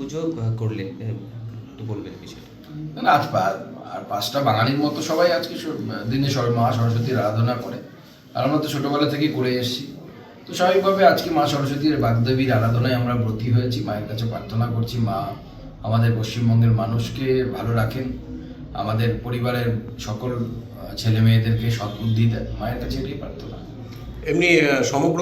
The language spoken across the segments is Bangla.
পুজো করলেন, একটু বলবেন বিষয়টা। না আজ আর 5টা বাঙালির মতো সবাই আজকে দিনে মা সরস্বতীর আরাধনা করে। আর আমরা তো ছোটবেলা থেকেই করে এসেছি। তো স্বাভাবিকভাবে আজকে মা সরস্বতীর বাগদেবীর আরাধনায় আমরা ব্রতী হয়েছি। মায়ের কাছে প্রার্থনা করছি মা আমাদের পশ্চিমবঙ্গের মানুষকে ভালো রাখেন, আমাদের পরিবারের সকল ছেলে মেয়েদেরকে সদ্বুদ্ধি দেন। মায়ের কাছে এটাই প্রার্থনা। এমনি সমগ্র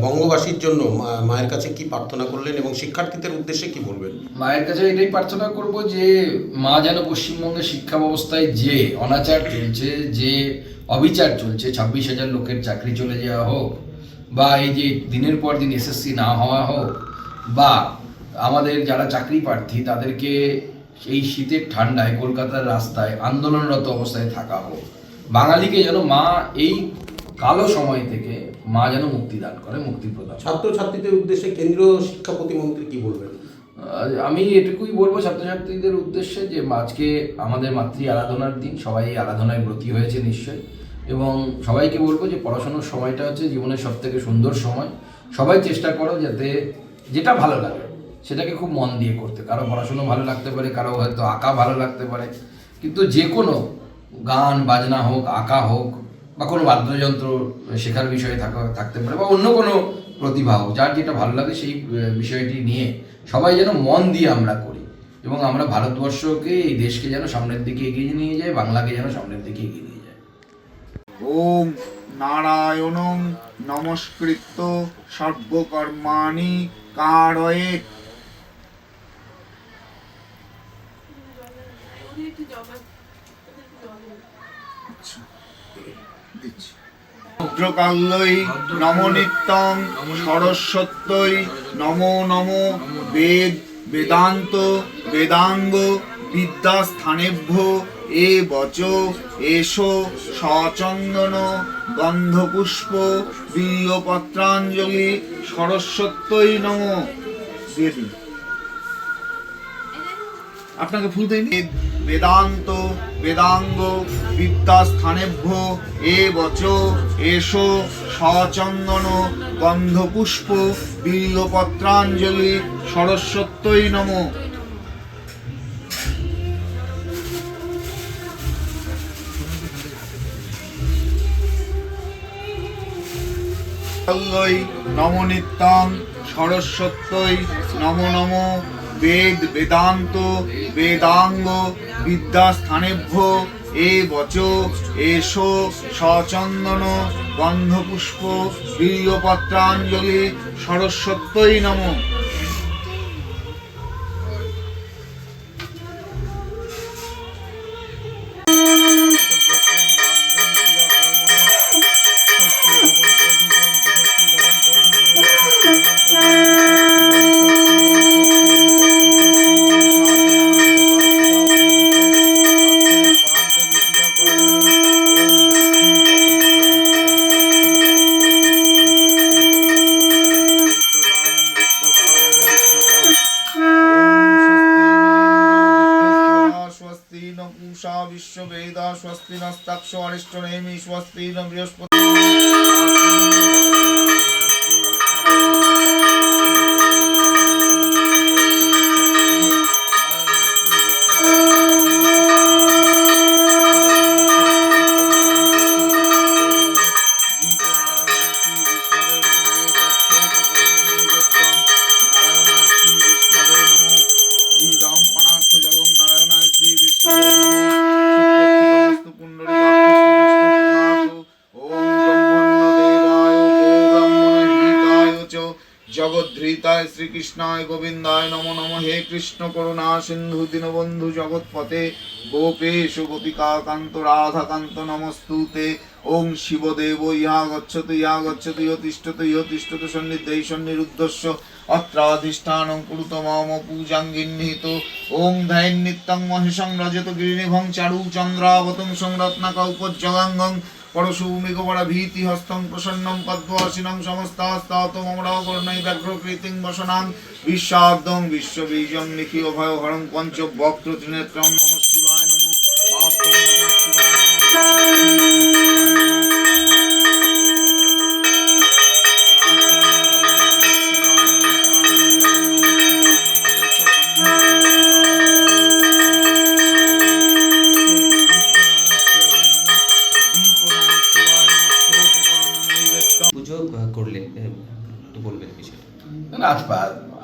বঙ্গবাসীর জন্য মায়ের কাছে কি প্রার্থনা করলেন এবং শিক্ষার্থীদের উদ্দেশ্যে কি বলবেন? মায়ের কাছে এটাই প্রার্থনা করব যে মা যেন পশ্চিমবঙ্গের শিক্ষা ব্যবস্থায় যে অনাচার চলছে, যে অবিচার চলছে, 26,000 লোকের চাকরি চলে যাওয়া হোক, বা এই যে দিনের পর দিন এসএসসি না হওয়া হোক, বা আমাদের যারা চাকরি প্রার্থী তাদেরকে এই শীতের ঠান্ডায় কলকাতার রাস্তায় আন্দোলনরত অবস্থায় থাকা হোক, বাঙালিকে যেন মা এই কালো সময় থেকে মা যেন মুক্তি দান করে, মুক্তি প্রদান। ছাত্রছাত্রীদের উদ্দেশ্যে কেন্দ্রীয় শিক্ষা প্রতিমন্ত্রী কি বলবেন? আমি এটুকুই বলবো ছাত্রছাত্রীদের উদ্দেশ্যে যে আজকে আমাদের মাতৃ আরাধনার দিন, সবাই এই আরাধনায় ব্রতী হয়েছে নিশ্চয়ই, এবং সবাইকে বলবো যে পড়াশোনার সময়টা হচ্ছে জীবনের সব থেকে সুন্দর সময়। সবাই চেষ্টা করো যাতে যেটা ভালো লাগে সেটাকে খুব মন দিয়ে করতে। কারো পড়াশুনো ভালো লাগতে পারে, কারো হয়তো আঁকা ভালো লাগতে পারে, কিন্তু যে কোনো গান বাজনা হোক, আঁকা হোক, বা কোনো বাদ্যযন্ত্র শেখার বিষয়ে থাকতে পারে, বা অন্য কোনো প্রতিভা হোক, যার যেটা ভালো লাগে সেই বিষয়টি নিয়ে সবাই যেন মন দিয়ে আমরা করি, এবং আমরা ভারতবর্ষকে, এই দেশকে যেন সামনের দিকে এগিয়ে নিয়ে যাই, বাংলাকে যেন সামনের দিকে এগিয়ে নিয়ে যায়। ওম নারায়ণং নমস্কৃত্য সর্বকর্মাণি কারয়েৎ। ভদ্রকাল্যই নমো নিত্যং সরস্বত্যই নমো নমো বেদ বেদান্ত বেদাঙ্গ বিদ্যাস্থানেভ্য এ বচ এসো সচন্দন গন্ধপুষ্প বিল্বপত্রাঞ্জলি সরস্বত্যই নমো। দিয়ে দিন, আপনাকে ফুল দেয়নি। বেদান্ত বেদাঙ্গ বিদ্যাস্থানেভ্য এ বচ এসো সচন্দন গন্ধপুষ্প বিল্বপত্রাঞ্জলি সরস্বত্যই নমো। নমো নিত্যং সরস্বত্যই নমো নমো বেদ বেদান্ত বেদাঙ্গ বিদ্যাস্থানেভ্য এ বচ এসো সচন্দন গন্ধপুষ্প বিল্বপত্রাঞ্জলি সরস্বত্যই নমো। विश्ववेदा स्वस्ति नस्ताक्षो अरिष्टनेमि स्वस्ति न बृहस्पति। जगद्धृताय श्रीकृष्णाय गोविंदाय नमो नमः। हे कृष्ण करुणा सिंधु दीनबंधु जगत्पते गोपेश गोपिका कांत राधा कांत नमस्तुते। ओं शिवदेव या गच्छतु यो तिष्ठतु सन्निधि सन्निरुद्धस्य अत्राधिष्ठानं कुरुतो मम पूजां गृह्णीतो। ओं ध्यान नित्यं महेशं रजत गिरिनिभं चारु चंद्रावतं संरत्नकल्पज्जलांगं परशुमिगवरा भीति हस्तं प्रसन्नं पद्मवासिनं समस्तास्तातो ममरावरणै व्याघ्रकृतिं वसनां विश्वाब्दं विश्वबीजं निखिल भयहरं पंचवक्त्र त्रिनेत्रं। नमः शिवाय नमो पार्थं नमः शिवाय नमः।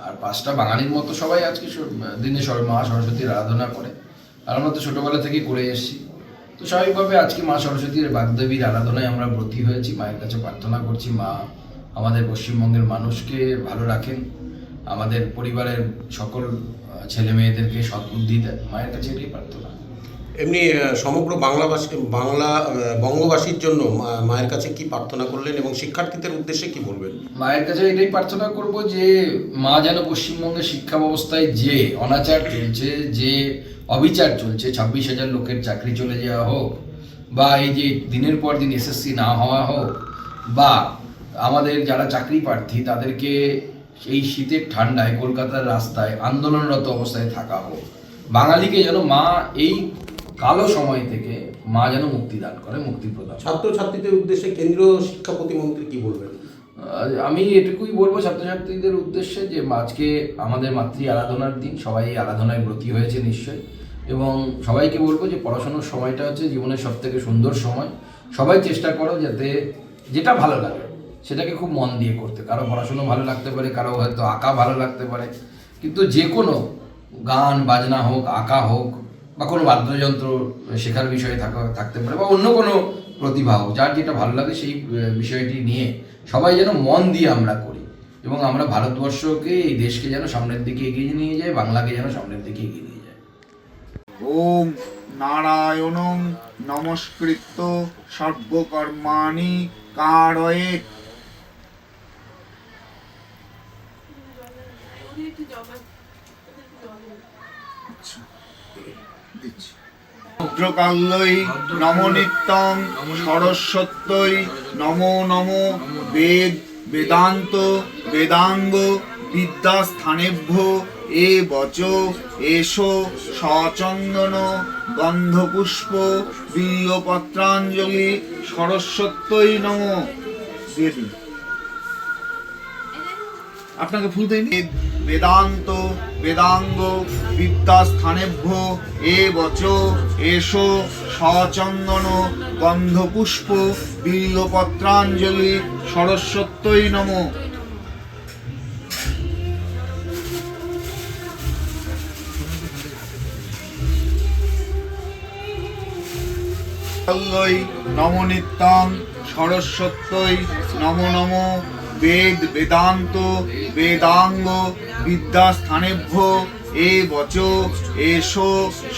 আর 5টা বাঙালির মতো সবাই আজকে দিনে মা সরস্বতীর আরাধনা করে, আর আমরা তো ছোটোবেলা থেকেই করে এসেছি। তো স্বাভাবিকভাবে আজকে মা সরস্বতীর বাগদেবীর আরাধনায় আমরা ব্রতী হয়েছি, মায়ের কাছে প্রার্থনা করছি মা আমাদের পশ্চিমবঙ্গের মানুষকে ভালো রাখেন, আমাদের পরিবারের সকল ছেলে মেয়েদেরকে সদ্বুদ্ধি দেন, মায়ের কাছে এটাই প্রার্থনা। এমনি সমগ্র বঙ্গবাসীর জন্য মায়ের কাছে কি প্রার্থনা করলেন এবং শিক্ষার্থীদের উদ্দেশ্যে কি বলবেন? মায়ের কাছে এটাই প্রার্থনা করব যে মা যেন পশ্চিমবঙ্গের শিক্ষা ব্যবস্থায় যে অনাচার চলছে, যে অবিচার চলছে, 26,000 লোকের চাকরি চলে যাওয়া হোক, বা এই যে দিনের পর দিন এসএসসি না হওয়া হোক, বা আমাদের যারা চাকরি প্রার্থী তাদেরকে এই শীতের ঠান্ডায় কলকাতার রাস্তায় আন্দোলনরত অবস্থায় থাকা হোক, বাঙালিকে যেন মা এই কালো সময় থেকে মা যেন মুক্তি দান করে, মুক্তি প্রদান। ছাত্রছাত্রীদের উদ্দেশ্যে কেন্দ্রীয় শিক্ষা প্রতিমন্ত্রী কি বলবেন? আমি এটুকুই বলবো ছাত্রছাত্রীদের উদ্দেশ্যে যে আজকে আমাদের মাতৃ আরাধনার দিন, সবাই এই আরাধনায় ব্রতী হয়েছে নিশ্চয়ই, এবং সবাইকে বলবো যে পড়াশোনার সময়টা হচ্ছে জীবনের সবথেকে সুন্দর সময়। সবাই চেষ্টা করো যাতে যেটা ভালো লাগে সেটাকে খুব মন দিয়ে করতে। কারো পড়াশোনা ভালো লাগতে পারে, কারো হয়তো আঁকা ভালো লাগতে পারে, কিন্তু যে কোনো গান বাজনা হোক, আঁকা হোক, বা কোনো বাদ্যযন্ত্র শেখার বিষয়ে থাকতে পারে, বা অন্য কোনো প্রতিভা হোক, যার যেটা ভালো লাগে সেই বিষয়টি নিয়ে সবাই যেন মন দিয়ে আমরা করি, এবং আমরা ভারতবর্ষকে, এই দেশকে যেন সামনের দিকে এগিয়ে নিয়ে যায়, বাংলাকে যেন সামনের দিকে এগিয়ে নিয়ে যায়। ওম নারায়ণং নমস্কৃত্য সর্বকর্মাণি কারয়ে। ভদ্রকাল্যই নমো নিত্যং সরস্বত্যই নমো নমো বেদ বেদান্ত বেদাঙ্গ বিদ্যাস্থানেভ্য এ বচ এসো সচন্দন গন্ধপুষ্প বিল্বপত্রাঞ্জলি সরস্বত্যই নমো। দিয়ে দিন। আপনাকে ফুল দেয়নি। বেদান্ত বেদাঙ্গ বিদ্যাস্থানেভ্য এ বচ এসো সচন্দন গন্ধপুষ্প বিল্বপত্রাঞ্জলি সরস্বত্যই নমো। নমো নিত্যং সরস্বত্যই নমো নমো বেদ বেদান্ত বেদাঙ্গ বিদ্যাস্থানেভ্য এ বচ এসো